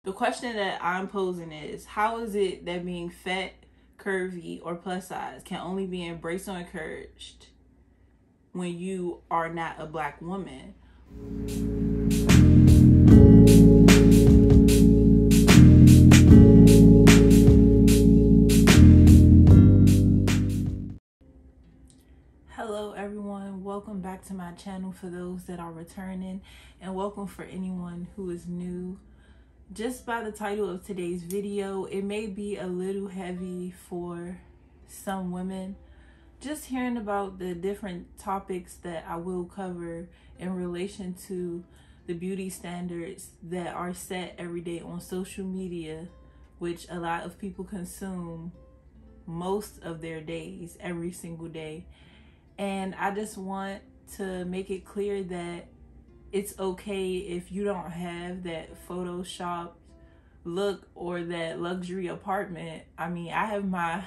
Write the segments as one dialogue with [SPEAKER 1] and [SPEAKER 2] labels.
[SPEAKER 1] The question that I'm posing is, how is it that being fat, curvy, or plus size can only be embraced or encouraged when you are not a Black woman? Hello everyone, welcome back to my channel for those that are returning, and welcome for anyone who is new. Just by the title of today's video, it may be a little heavy for some women. Just hearing about the different topics that I will cover in relation to the beauty standards that are set every day on social media, which a lot of people consume most of their days, every single day. And I just want to make it clear that it's okay if you don't have that Photoshop look or that luxury apartment. I mean, I have my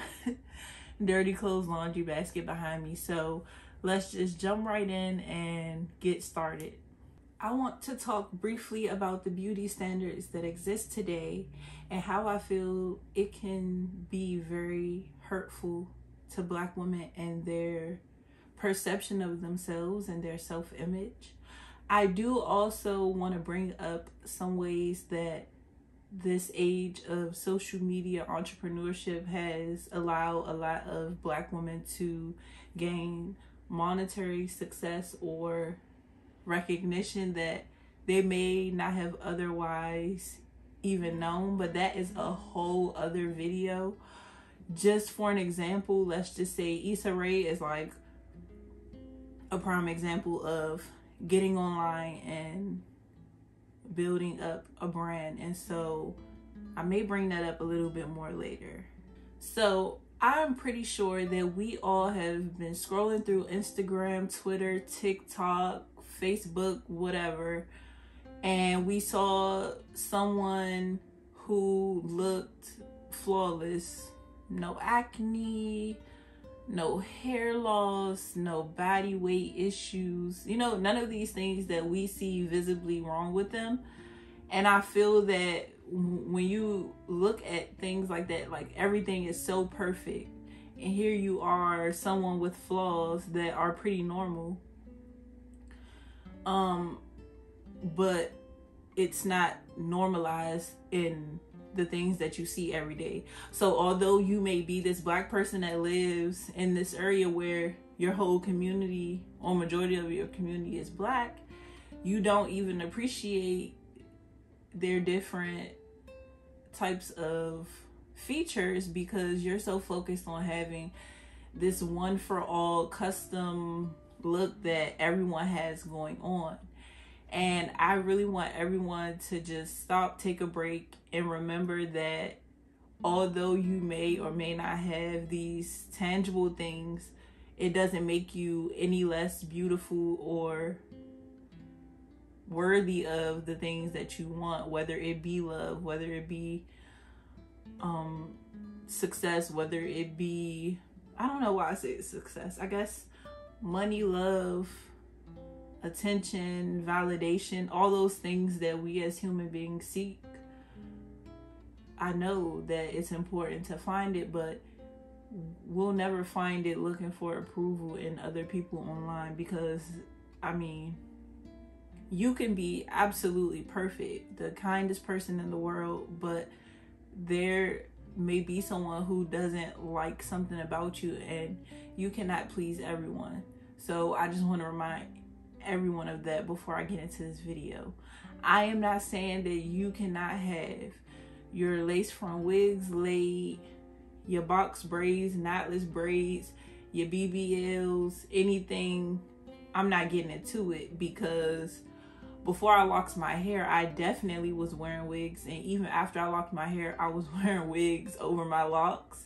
[SPEAKER 1] dirty clothes laundry basket behind me. So let's just jump right in and get started. I want to talk briefly about the beauty standards that exist today and how I feel it can be very hurtful to Black women and their perception of themselves and their self-image. I do also want to bring up some ways that this age of social media entrepreneurship has allowed a lot of Black women to gain monetary success or recognition that they may not have otherwise even known, but that is a whole other video. Just for an example, let's just say Issa Rae is like a prime example of getting online and building up a brand. And so I may bring that up a little bit more later. So I'm pretty sure that we all have been scrolling through Instagram, Twitter, TikTok, Facebook, whatever, and we saw someone who looked flawless, no acne, no hair loss, no body weight issues, you know, none of these things that we see visibly wrong with them. And I feel that when you look at things like that, like everything is so perfect, and here you are, someone with flaws that are pretty normal, but it's not normalized in the things that you see every day. So although you may be this Black person that lives in this area where your whole community or majority of your community is Black, you don't even appreciate their different types of features because you're so focused on having this one for all custom look that everyone has going on. And I really want everyone to just stop, take a break, and remember that although you may or may not have these tangible things, it doesn't make you any less beautiful or worthy of the things that you want, whether it be love, whether it be success, whether it be, I don't know why I say success, I guess money, love, attention, validation, all those things that we as human beings seek. I know that it's important to find it, but we'll never find it looking for approval in other people online, because I mean, you can be absolutely perfect, the kindest person in the world, but there may be someone who doesn't like something about you, and you cannot please everyone. So I just want to remind everyone of that before I get into this video. I am not saying that you cannot have your lace front wigs laid, your box braids, knotless braids, your BBLs, anything. I'm not getting into it, because before I locked my hair, I definitely was wearing wigs, and even after I locked my hair, I was wearing wigs over my locks.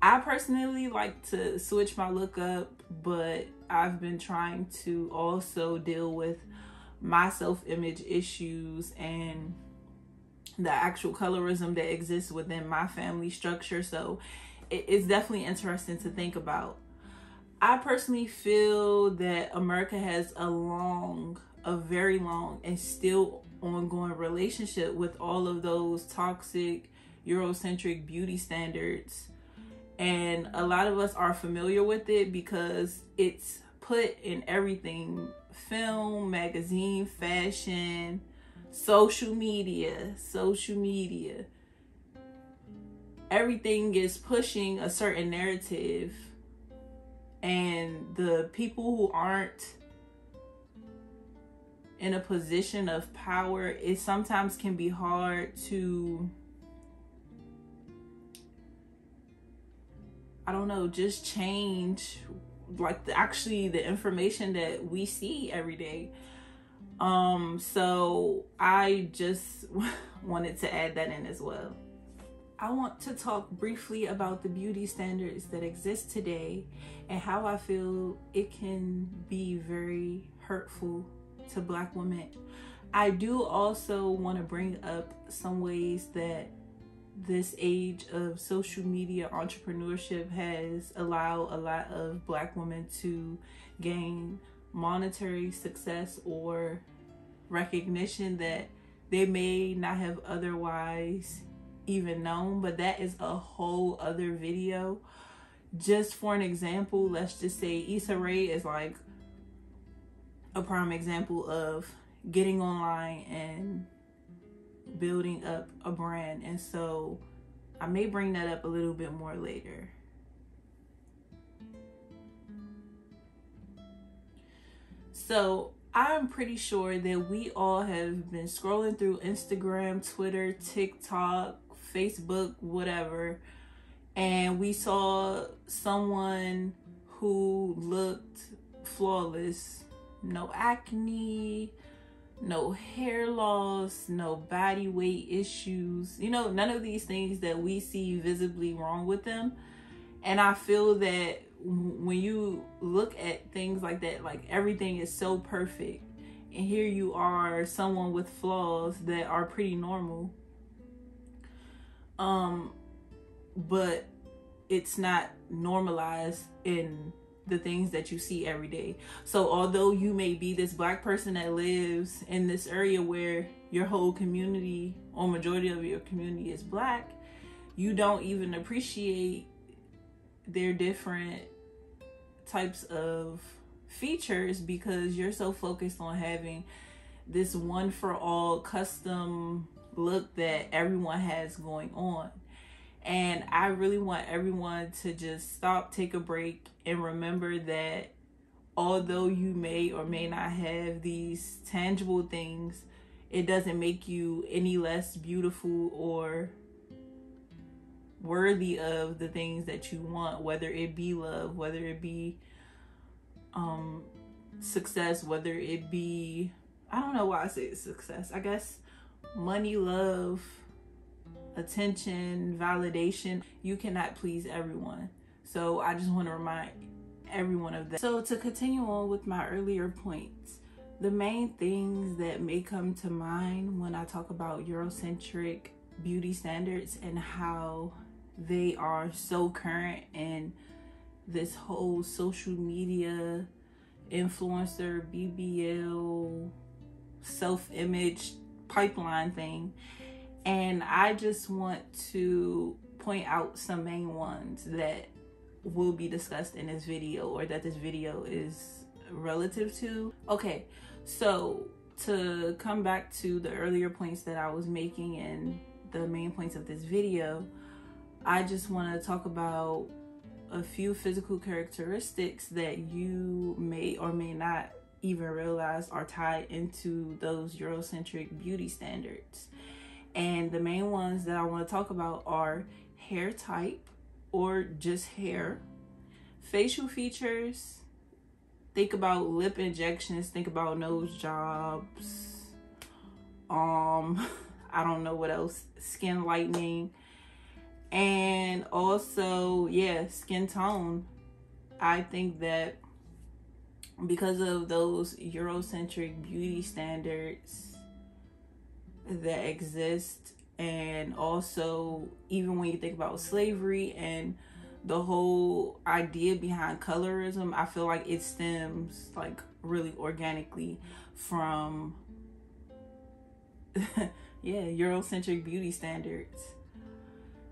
[SPEAKER 1] I personally like to switch my look up, but I've been trying to also deal with my self-image issues and the actual colorism that exists within my family structure. So it's definitely interesting to think about. I personally feel that America has a very long and still ongoing relationship with all of those toxic Eurocentric beauty standards. And a lot of us are familiar with it because it's put in everything: film, magazine, fashion, social media. Everything is pushing a certain narrative, and the people who aren't in a position of power, it sometimes can be hard to, I don't know, just change like the information that we see every day. So I just wanted to add that in as well. I want to talk briefly about the beauty standards that exist today and how I feel it can be very hurtful to Black women. I do also want to bring up some ways that this age of social media entrepreneurship has allowed a lot of Black women to gain monetary success or recognition that they may not have otherwise even known, but that is a whole other video. Just for an example, let's just say Issa Rae is like a prime example of getting online and building up a brand, and so I may bring that up a little bit more later. So I'm pretty sure that we all have been scrolling through Instagram, Twitter, TikTok, Facebook, whatever, and we saw someone who looked flawless, no acne, no hair loss, no body weight issues, you know, none of these things that we see visibly wrong with them. And I feel that when you look at things like that, like everything is so perfect, and here you are, someone with flaws that are pretty normal, but it's not normalized in the things that you see every day. So although you may be this Black person that lives in this area where your whole community or majority of your community is Black, you don't even appreciate their different types of features because you're so focused on having this one for all custom look that everyone has going on. And I really want everyone to just stop, take a break, and remember that although you may or may not have these tangible things, it doesn't make you any less beautiful or worthy of the things that you want, whether it be love, whether it be success, whether it be, I don't know why I say success, I guess money, love, attention, validation. You cannot please everyone. So I just want to remind everyone of that. So to continue on with my earlier points, the main things that may come to mind when I talk about Eurocentric beauty standards and how they are so current in this whole social media influencer BBL self-image pipeline thing. And I just want to point out some main ones that will be discussed in this video, or that this video is relative to. Okay, so to come back to the earlier points that I was making and the main points of this video, I just want to talk about a few physical characteristics that you may or may not even realize are tied into those Eurocentric beauty standards. And the main ones that I want to talk about are hair type, or just hair, facial features, think about lip injections, think about nose jobs, I don't know what else, skin lightening, and also, yeah, skin tone. I think that because of those Eurocentric beauty standards that exist, and also even when you think about slavery and the whole idea behind colorism, I feel like it stems like really organically from yeah, Eurocentric beauty standards.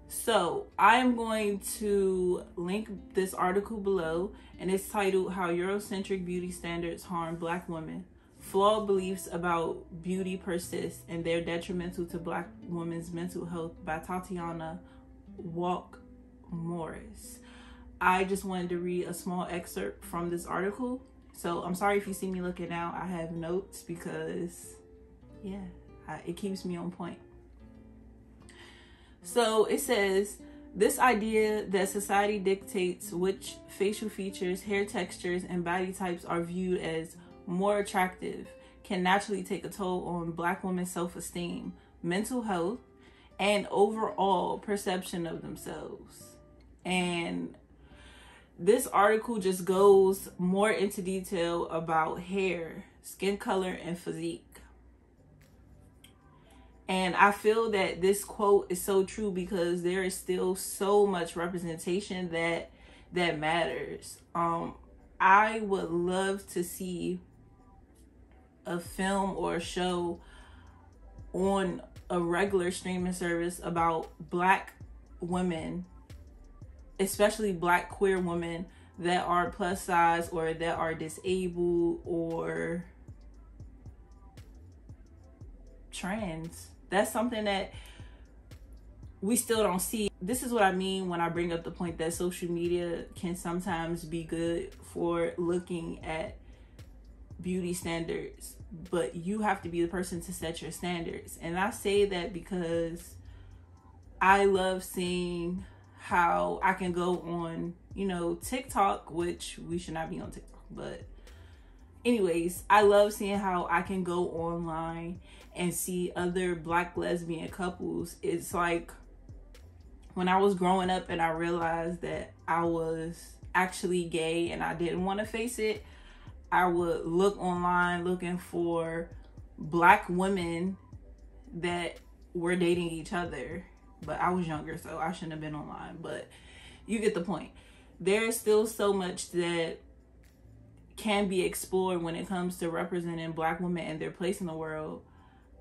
[SPEAKER 1] So I'm going to link this article below, and it's titled How Eurocentric Beauty Standards Harm Black Women. Flawed Beliefs About Beauty Persist, and They're Detrimental to Black Women's Mental Health by Tatiana Walk-Morris. I just wanted to read a small excerpt from this article. So I'm sorry if you see me looking out. I have notes because, yeah, it keeps me on point. So it says, this idea that society dictates which facial features, hair textures, and body types are viewed as more attractive can naturally take a toll on Black women's self-esteem, mental health, and overall perception of themselves. And this article just goes more into detail about hair, skin color, and physique. And I feel that this quote is so true because there is still so much representation that matters. I would love to see a film or a show on a regular streaming service about Black women, especially Black queer women that are plus size or that are disabled or trans. That's something that we still don't see. This is what I mean when I bring up the point that social media can sometimes be good for looking at beauty standards, but you have to be the person to set your standards. And I say that because I love seeing how I can go on, TikTok, which we should not be on TikTok, but anyways, I love seeing how I can go online and see other Black lesbian couples. It's like when I was growing up and I realized that I was actually gay and I didn't want to face it, I would look online looking for Black women that were dating each other. But I was younger, so I shouldn't have been online. But you get the point. There's still so much that can be explored when it comes to representing Black women and their place in the world.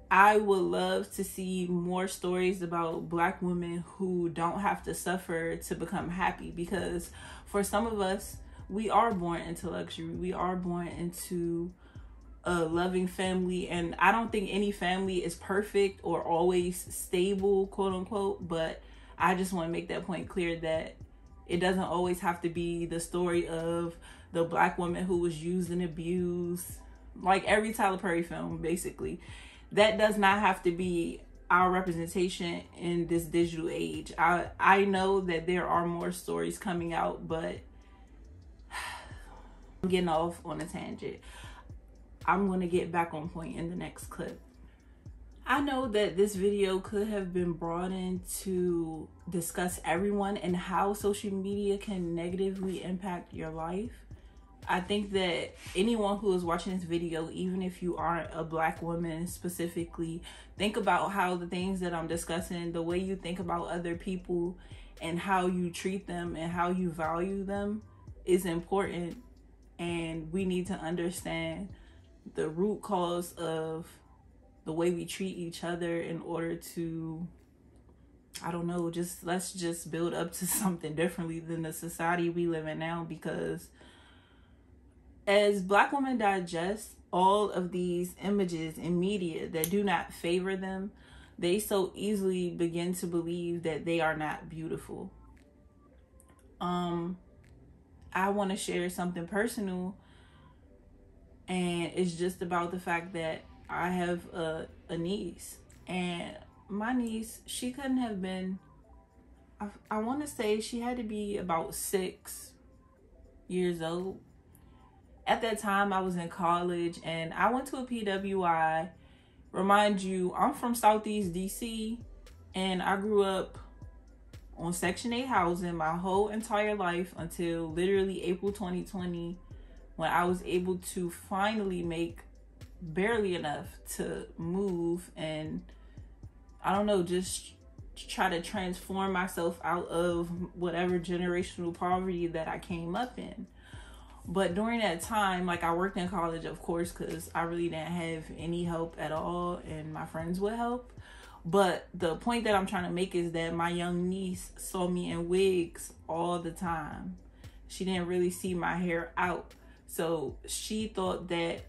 [SPEAKER 1] I would love to see more stories about Black women who don't have to suffer to become happy, because for some of us, we are born into luxury. We are born into a loving family, and I don't think any family is perfect or always stable, quote unquote, but I just want to make that point clear that it doesn't always have to be the story of the Black woman who was used and abused, like every Tyler Perry film, basically. That does not have to be our representation in this digital age. I know that there are more stories coming out, but I'm getting off on a tangent. I'm going to get back on point in the next clip. I know that this video could have been broadened to discuss everyone and how social media can negatively impact your life. I think that anyone who is watching this video, even if you aren't a Black woman specifically, think about how the things that I'm discussing, the way you think about other people and how you treat them and how you value them is important. And we need to understand the root cause of the way we treat each other in order to, I don't know, let's just build up to something differently than the society we live in now. Because as Black women digest all of these images in media that do not favor them, they so easily begin to believe that they are not beautiful. I want to share something personal, and it's just about the fact that I have a niece, and my niece, she couldn't have been, I want to say she had to be about 6 years old. At that time, I was in college, and I went to a PWI. Remind you, I'm from Southeast DC, and I grew up on Section 8 housing my whole entire life until literally April 2020, when I was able to finally make barely enough to move and, I don't know, just try to transform myself out of whatever generational poverty that I came up in. But during that time, like, I worked in college, of course, because I really didn't have any help at all, and my friends would help. But the point that I'm trying to make is that my young niece saw me in wigs all the time. She didn't really see my hair out. So she thought that,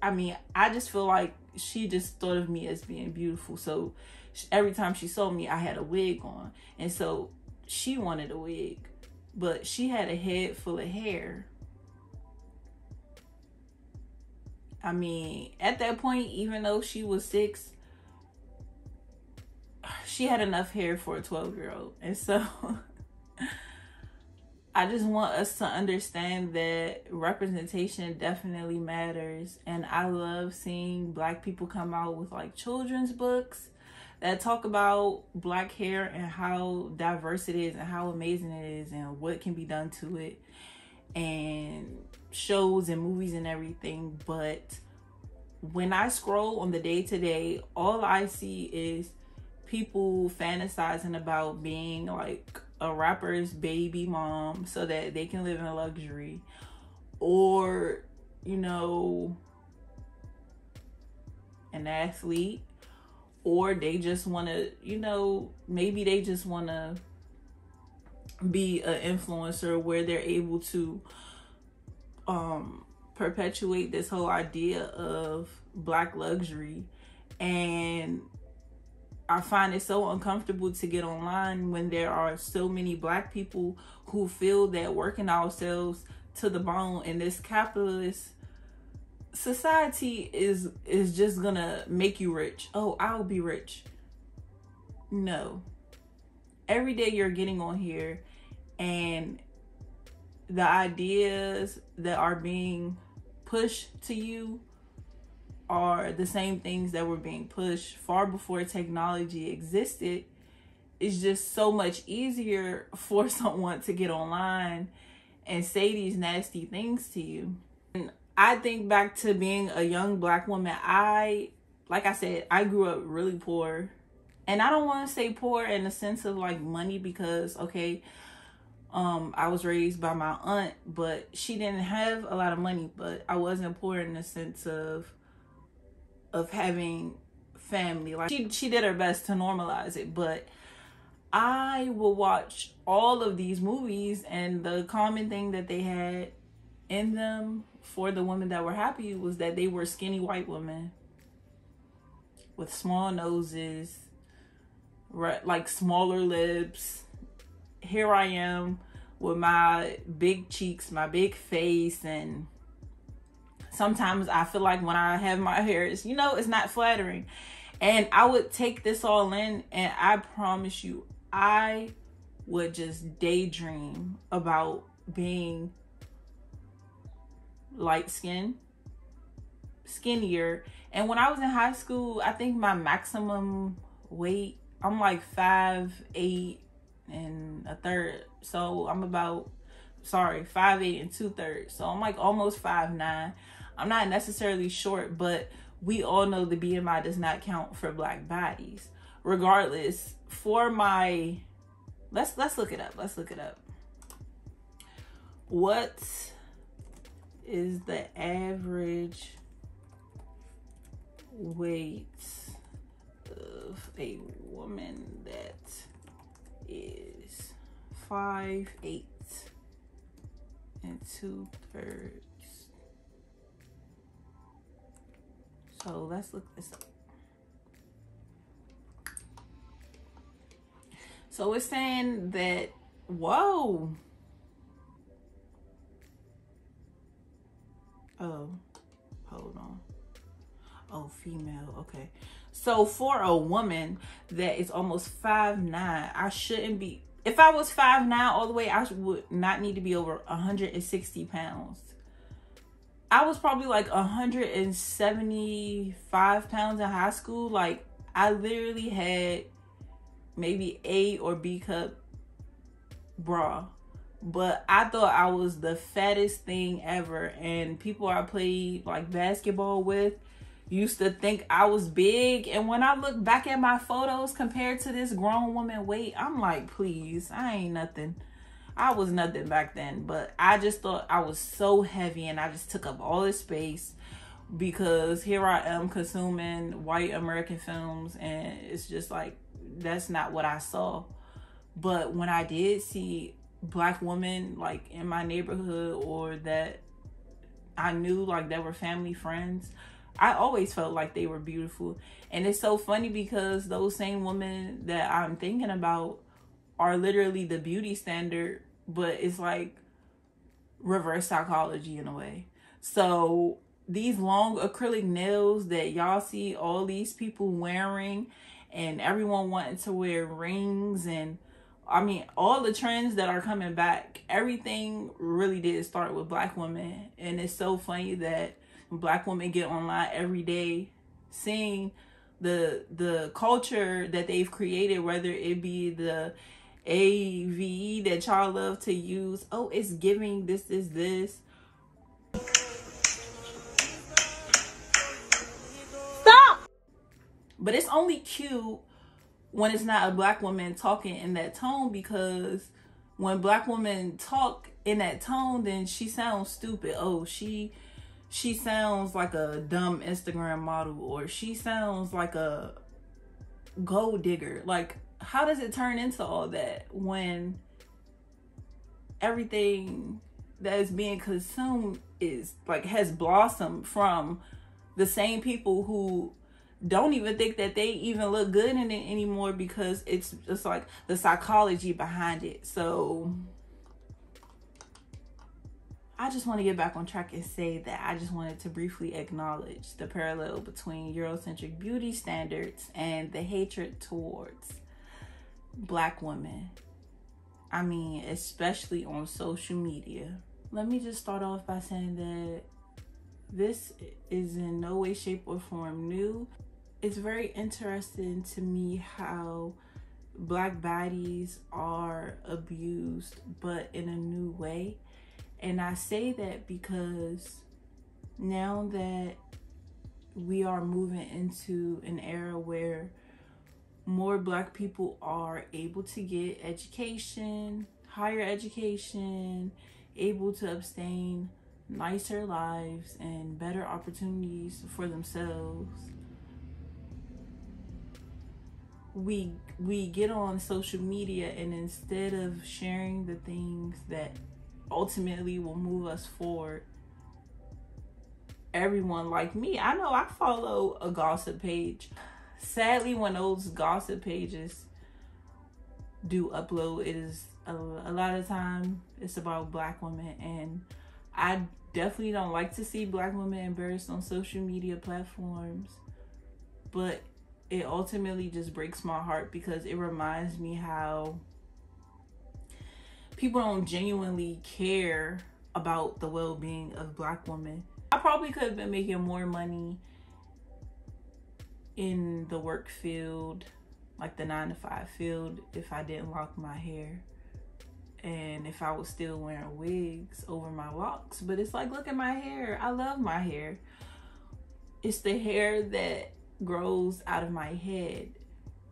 [SPEAKER 1] I mean, I just feel like she just thought of me as being beautiful. So every time she saw me, I had a wig on. And so she wanted a wig. But she had a head full of hair. I mean, at that point, even though she was 6, she had enough hair for a 12-year-old. And so I just want us to understand that representation definitely matters. And I love seeing Black people come out with like children's books that talk about Black hair and how diverse it is and how amazing it is and what can be done to it, and shows and movies and everything. But when I scroll on the day-to-day, all I see is people fantasizing about being like a rapper's baby mom so that they can live in luxury, or, you know, an athlete, or they just want to, you know, maybe they just want to be an influencer where they're able to perpetuate this whole idea of Black luxury. And I find it so uncomfortable to get online when there are so many Black people who feel that working ourselves to the bone in this capitalist society is just gonna make you rich. Oh, I'll be rich. No. Every day you're getting on here and the ideas that are being pushed to you are the same things that were being pushed far before technology existed. It's just so much easier for someone to get online and say these nasty things to you. And I think back to being a young Black woman. Like I said, I grew up really poor. And I don't want to say poor in the sense of like money, because, okay, I was raised by my aunt, but she didn't have a lot of money. But I wasn't poor in the sense of having family. Like, she did her best to normalize it. But I will watch all of these movies, and the common thing that they had in them for the women that were happy was that they were skinny white women with small noses, right, like smaller lips. Here I am with my big cheeks, my big face, and sometimes I feel like when I have my hair, it's, you know, it's not flattering. And I would take this all in, and I promise you, I would just daydream about being light skin, skinnier. And when I was in high school, I think my maximum weight, I'm like 5'8" and a third. So I'm about, 5'8" and 2/3. So I'm like almost 5'9". I'm not necessarily short, but we all know the BMI does not count for Black bodies. Regardless, for my, let's look it up. Let's look it up. What is the average weight of a woman that is 5'8" and 2/3? So let's look this up. So it's saying that, whoa. Oh, hold on. Oh, female, okay. So for a woman that is almost 5'9", I shouldn't be, if I was 5'9" all the way, I would not need to be over 160 pounds. I was probably like 175 pounds in high school. Like, I literally had maybe A or B cup bra. But I thought I was the fattest thing ever. And people I played like basketball with used to think I was big. And when I look back at my photos compared to this grown woman weight, I'm like, please, I ain't nothing. I was nothing back then, but I just thought I was so heavy and I just took up all this space because here I am consuming white American films, and it's just like, that's not what I saw. But when I did see Black women like in my neighborhood, or that I knew like that were family friends, I always felt like they were beautiful. And it's so funny because those same women that I'm thinking about are literally the beauty standard, but it's like reverse psychology in a way. So these long acrylic nails that y'all see all these people wearing, and everyone wanting to wear rings, and I mean, all the trends that are coming back, everything really did start with Black women. And it's so funny that Black women get online every day seeing the culture that they've created, whether it be the AVE that y'all love to use. Oh, it's giving this is this. Stop! But it's only cute when it's not a Black woman talking in that tone, because when Black women talk in that tone, then she sounds stupid. Oh, she sounds like a dumb Instagram model, or she sounds like a gold digger. Like, how does it turn into all that when everything that is being consumed is like has blossomed from the same people who don't even think that they even look good in it anymore, because it's just like the psychology behind it. So I just want to get back on track and say that I just wanted to briefly acknowledge the parallel between Eurocentric beauty standards and the hatred towards Black women. I mean, especially on social media. Let me just start off by saying that this is in no way, shape, or form new. It's very interesting to me how Black bodies are abused, but in a new way. And I say that because now that we are moving into an era where more Black people are able to get education, higher education, able to obtain nicer lives and better opportunities for themselves, we get on social media, and instead of sharing the things that ultimately will move us forward, everyone like me, I know I follow a gossip page. Sadly, when those gossip pages do upload, it is a lot of time it's about Black women, and I definitely don't like to see Black women embarrassed on social media platforms, but it ultimately just breaks my heart because it reminds me how people don't genuinely care about the well-being of Black women. I probably could have been making more money in the work field, like the 9-to-5 field, if I didn't lock my hair, and if I was still wearing wigs over my locks. But it's like, look at my hair. I love my hair. It's the hair that grows out of my head,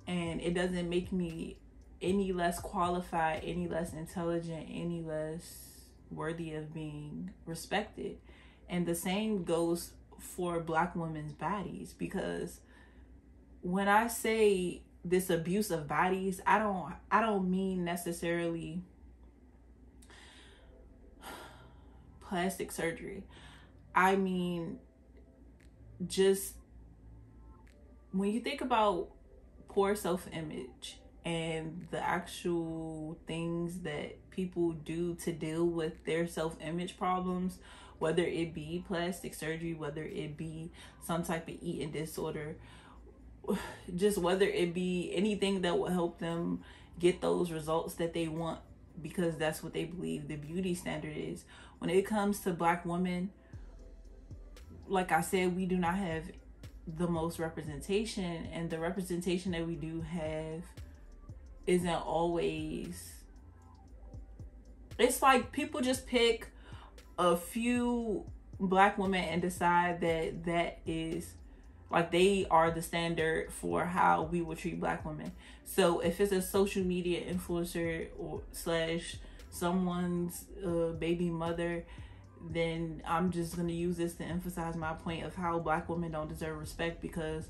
[SPEAKER 1] and it doesn't make me any less qualified, any less intelligent, any less worthy of being respected. And the same goes for Black women's bodies, because when I say this abuse of bodies, I don't mean necessarily plastic surgery. I mean, just when you think about poor self-image and the actual things that people do to deal with their self-image problems, whether it be plastic surgery, whether it be some type of eating disorder, just whether it be anything that will help them get those results that they want, because that's what they believe the beauty standard is. When it comes to Black women, like I said, we do not have the most representation, and the representation that we do have isn't always, it's like people just pick a few Black women and decide that that is like they are the standard for how we will treat Black women. So if it's a social media influencer or slash someone's baby mother, then I'm just going to use this to emphasize my point of how Black women don't deserve respect, because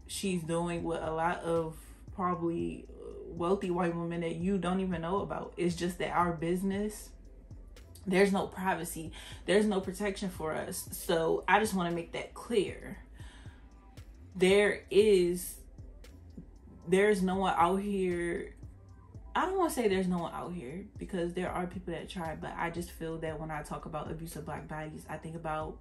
[SPEAKER 1] she's doing what a lot of probably wealthy white women that you don't even know about. It's just that our business, there's no privacy, there's no protection for us. So I just want to make that clear. There's no one out here. I don't want to say there's no one out here, because there are people that try, but I just feel that when I talk about abuse of Black bodies, I think about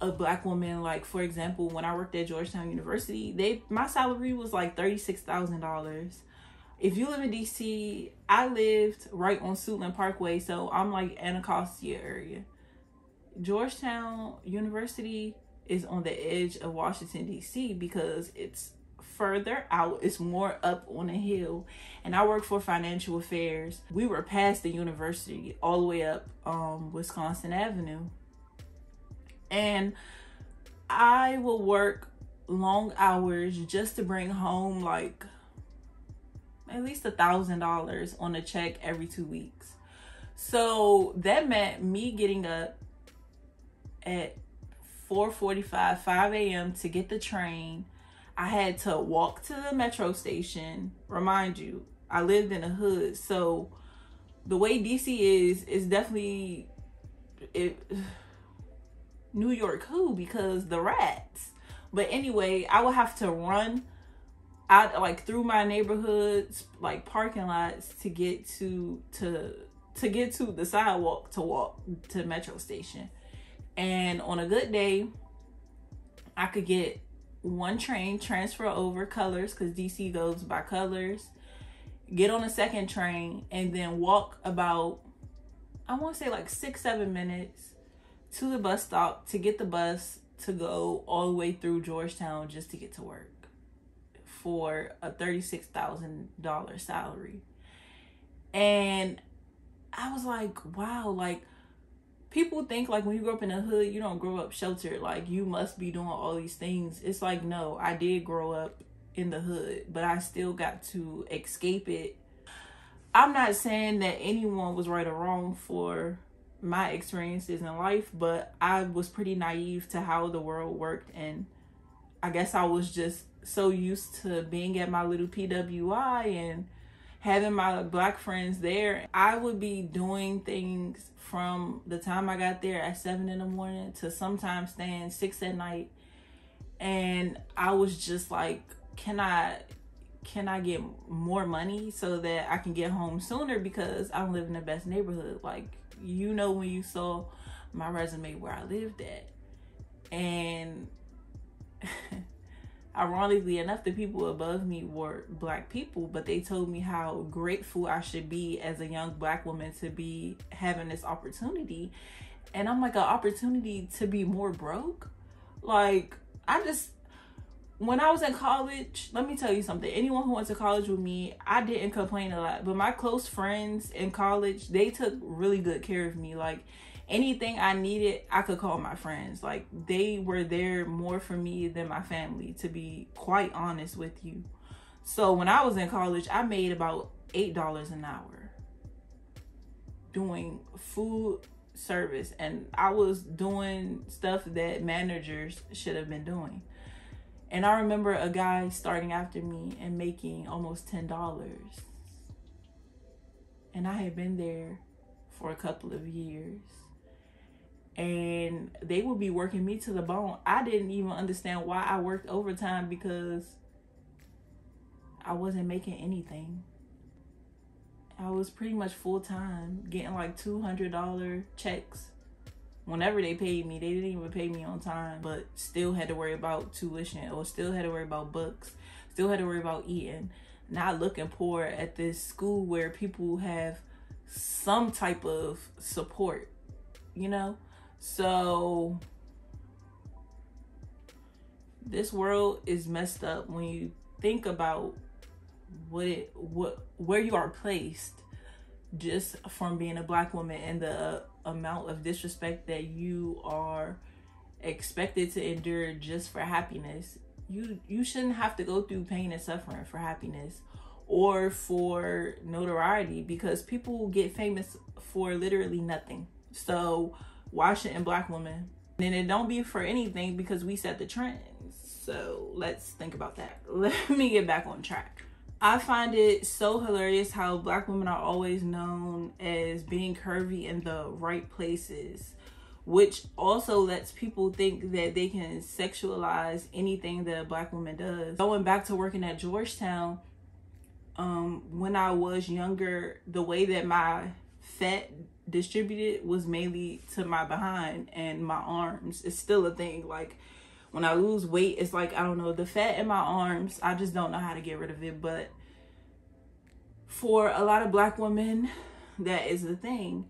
[SPEAKER 1] a Black woman. Like, for example, when I worked at Georgetown University, my salary was like $36,000. If you live in DC, I lived right on Suitland Parkway, so I'm like Anacostia area. Georgetown University is on the edge of Washington, DC, because it's further out, it's more up on a hill. And I work for financial affairs. We were past the university, all the way up Wisconsin Avenue. And I will work long hours just to bring home like at least $1,000 on a check every 2 weeks. So that meant me getting up at 4:45, 5 a.m. to get the train. I had to walk to the metro station. Remind you, I lived in a hood. So the way DC is definitely New York who, because the rats. But anyway, I would have to run out like through my neighborhoods, like parking lots, to get to the sidewalk to walk to the metro station. And on a good day, I could get one train, transfer over colors, because DC goes by colors, get on a second train, and then walk about, I want to say like 6-7 minutes to the bus stop to get the bus to go all the way through Georgetown just to get to work for a $36,000 salary. And I was like, wow, like, people think like when you grow up in the hood, you don't grow up sheltered. Like, you must be doing all these things. It's like, no, I did grow up in the hood, but I still got to escape it. I'm not saying that anyone was right or wrong for my experiences in life, but I was pretty naive to how the world worked. And I guess I was just so used to being at my little PWI and having my Black friends there. I would be doing things from the time I got there at 7 in the morning to sometimes staying 6 at night. And I was just like, can I get more money so that I can get home sooner, because I don't live in the best neighborhood. Like, you know, when you saw my resume where I lived at. And ironically enough, the people above me were Black people, but they told me how grateful I should be as a young Black woman to be having this opportunity. And I'm like, an opportunity to be more broke? Like, when I was in college, let me tell you something. Anyone who went to college with me, I didn't complain a lot. But my close friends in college, they took really good care of me. Like, anything I needed, I could call my friends. Like, they were there more for me than my family, to be quite honest with you. So when I was in college, I made about $8 an hour doing food service. And I was doing stuff that managers should have been doing. And I remember a guy starting after me and making almost $10. And I had been there for a couple of years. And they would be working me to the bone. I didn't even understand why I worked overtime, because I wasn't making anything. I was pretty much full-time, getting like $200 checks. Whenever they paid me, they didn't even pay me on time, but still had to worry about tuition, or still had to worry about books, still had to worry about eating, not looking poor at this school where people have some type of support, you know? So this world is messed up when you think about where you are placed just from being a Black woman, and the amount of disrespect that you are expected to endure just for happiness. You shouldn't have to go through pain and suffering for happiness, or for notoriety, because people get famous for literally nothing. So why shouldn't black women? And it don't be for anything, because we set the trends. So let's think about that. Let me get back on track. I find it so hilarious how black women are always known as being curvy in the right places, which also lets people think that they can sexualize anything that a black woman does. Going back to working at Georgetown, when I was younger, the way that my fat distributed was mainly to my behind and my arms. It's still a thing. Like, when I lose weight, it's like, I don't know, the fat in my arms, I just don't know how to get rid of it. But for a lot of black women, that is the thing.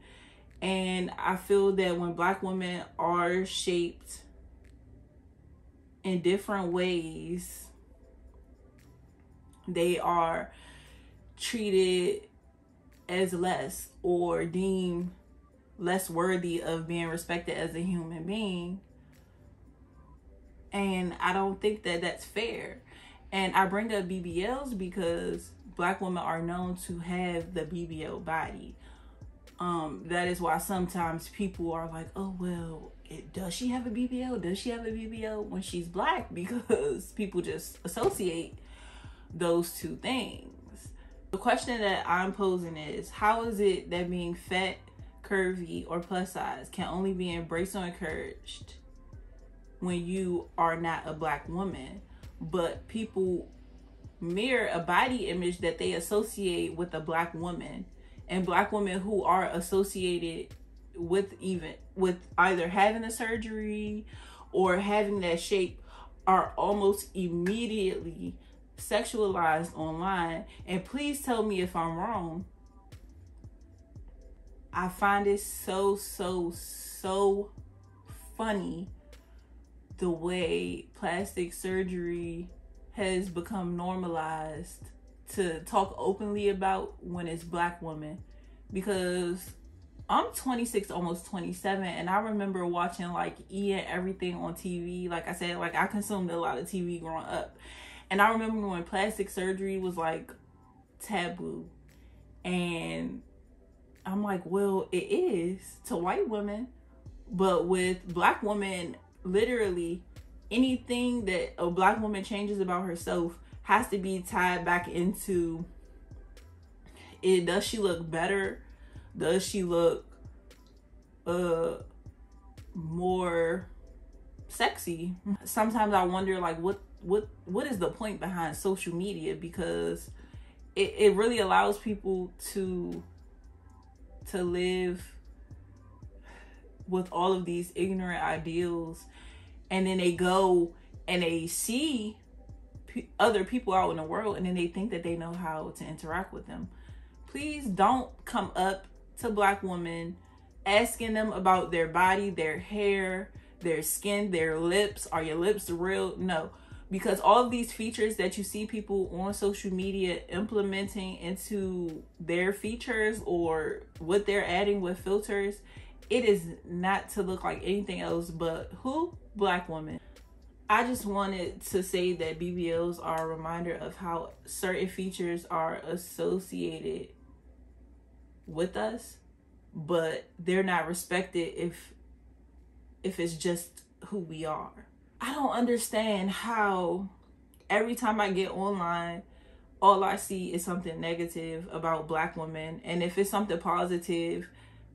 [SPEAKER 1] And I feel that when black women are shaped in different ways, they are treated as less, or deemed less worthy of being respected as a human being. And I don't think that that's fair. And I bring up BBLs because black women are known to have the BBL body. That is why sometimes people are like, oh, well, does she have a BBL? Does she have a BBL when she's black? Because people just associate those two things. The question that I'm posing is, how is it that being fat, curvy, or plus size can only be embraced or encouraged when you are not a black woman, but people mirror a body image that they associate with a black woman, and black women who are associated with either having a surgery or having that shape are almost immediately sexualized online? And please tell me if I'm wrong. I find it so funny the way plastic surgery has become normalized to talk openly about when it's black women. Because I'm 26, almost 27, and I remember watching like E! And Everything on TV. Like I said, like I consumed a lot of TV growing up. And I remember when plastic surgery was like taboo. And I'm like, well, it is to white women, but with black women, literally anything that a black woman changes about herself has to be tied back into it. Does she look better? Does she look more sexy? Sometimes I wonder, like, what is the point behind social media? Because it really allows people to live with all of these ignorant ideals, and then they go and they see other people out in the world, and then they think that they know how to interact with them. Please don't come up to black women asking them about their body, their hair, their skin, their lips. Are your lips real? No. Because all of these features that you see people on social media implementing into their features, or what they're adding with filters, it is not to look like anything else but who? Black women. I just wanted to say that BBLs are a reminder of how certain features are associated with us, but they're not respected if it's just who we are. I don't understand how every time I get online, all I see is something negative about black women. And if it's something positive,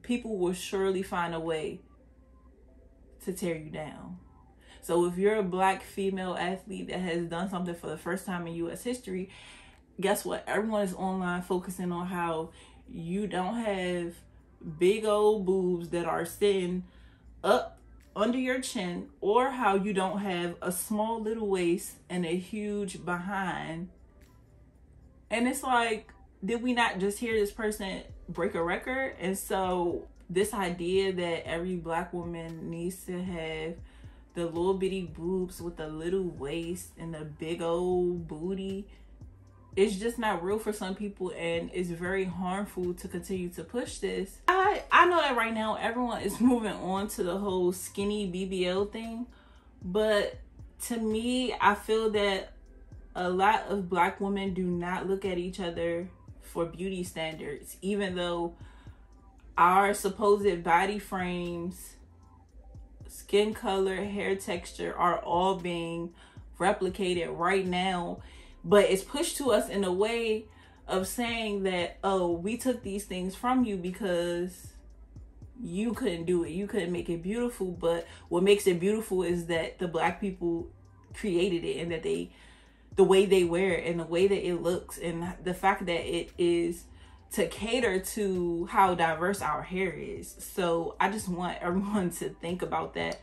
[SPEAKER 1] people will surely find a way to tear you down. So if you're a black female athlete that has done something for the first time in U.S. history, guess what? Everyone is online focusing on how you don't have big old boobs that are sitting up under your chin, or how you don't have a small little waist and a huge behind. And it's like, did we not just hear this person break a record? And so this idea that every black woman needs to have the little bitty boobs with the little waist and the big old booty, it's just not real for some people, and it's very harmful to continue to push this. I know that right now everyone is moving on to the whole skinny BBL thing, but to me, I feel that a lot of Black women do not look at each other for beauty standards, even though our supposed body frames, skin color, hair texture are all being replicated right now. But it's pushed to us in a way of saying that, oh, we took these things from you because you couldn't do it. You couldn't make it beautiful. But what makes it beautiful is that the Black people created it, and that the way they wear it and the way that it looks, and the fact that it is to cater to how diverse our hair is. So I just want everyone to think about that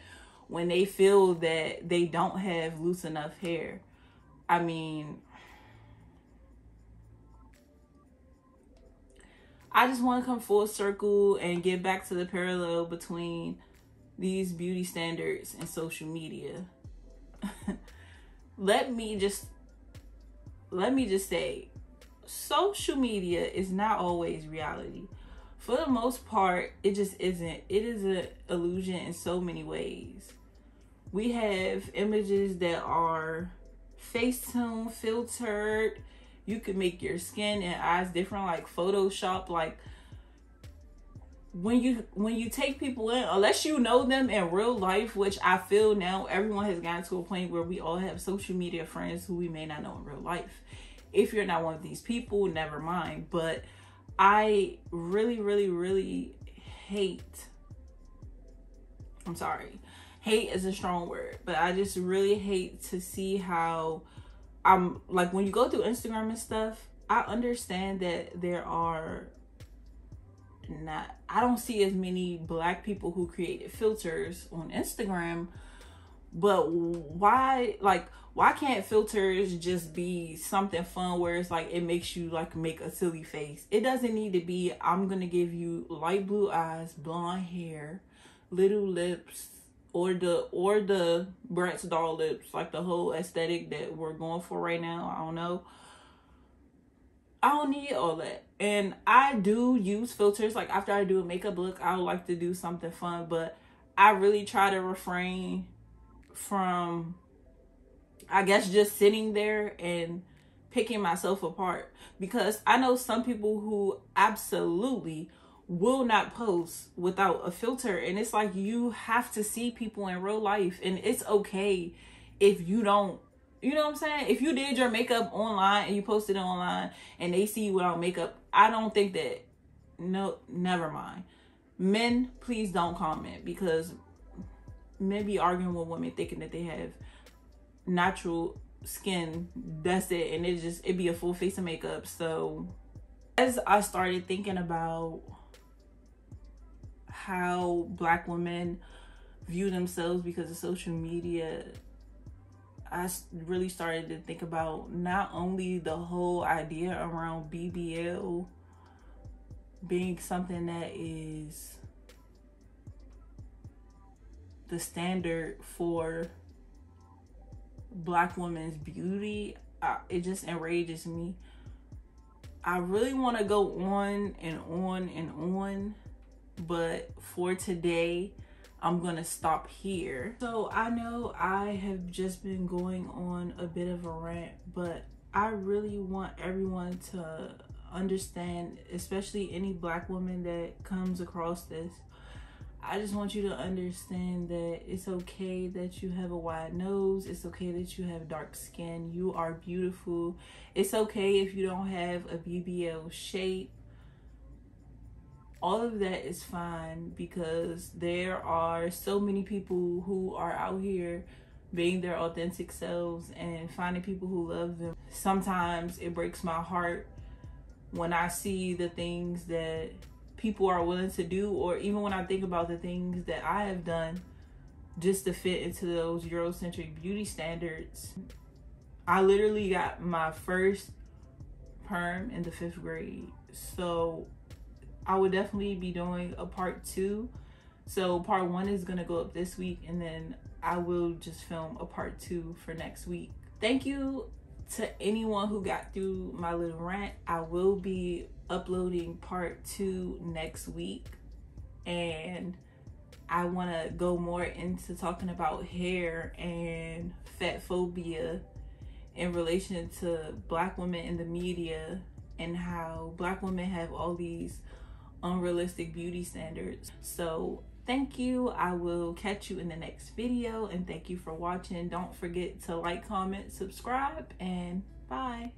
[SPEAKER 1] when they feel that they don't have loose enough hair. I mean, I just want to come full circle and get back to the parallel between these beauty standards and social media. Let me just say, social media is not always reality. For the most part, it just isn't. It is an illusion in so many ways. We have images that are Facetune filtered. You can make your skin and eyes different, like Photoshop. Like when you take people in, unless you know them in real life, which I feel now everyone has gotten to a point where we all have social media friends who we may not know in real life. If you're not one of these people, never mind. But I really, really, really hate, I'm sorry, hate is a strong word, but I just really hate to see how I'm like, when you go through Instagram and stuff, I understand that I don't see as many Black people who created filters on Instagram, but why can't filters just be something fun where it's like, it makes you like make a silly face? It doesn't need to be, I'm gonna give you light blue eyes, blonde hair, little lips, or the Bratz doll lips, like the whole aesthetic that we're going for right now. I don't know. I don't need all that. And I do use filters. Like after I do a makeup look, I would like to do something fun, but I really try to refrain from, I guess, just sitting there and picking myself apart, because I know some people who absolutely will not post without a filter, and it's like, you have to see people in real life, and it's okay if you don't, you know what I'm saying? If you did your makeup online and you posted it online and they see you without makeup, I don't think that, no, never mind. Men, please don't comment, because men be arguing with women thinking that they have natural skin, that's it, and it'd be a full face of makeup. So as I started thinking about how Black women view themselves because of social media, I really started to think about not only the whole idea around BBL being something that is the standard for Black women's beauty. It just enrages me. I really want to go on and on and on, but for today, I'm gonna stop here. So I know I have just been going on a bit of a rant, but I really want everyone to understand, especially any Black woman that comes across this. I just want you to understand that it's okay that you have a wide nose. It's okay that you have dark skin. You are beautiful. It's okay if you don't have a BBL shape. All of that is fine, because there are so many people who are out here being their authentic selves and finding people who love them. Sometimes it breaks my heart when I see the things that people are willing to do, or even when I think about the things that I have done just to fit into those Eurocentric beauty standards. I literally got my first perm in the 5th grade, so I would definitely be doing a part 2. So part 1 is gonna go up this week, and then I will just film a part 2 for next week. Thank you to anyone who got through my little rant. I will be uploading part 2 next week, and I want to go more into talking about hair and fat phobia in relation to Black women in the media and how Black women have all these unrealistic beauty standards. So thank you. I will catch you in the next video, and thank you for watching. Don't forget to like, comment, subscribe, and bye.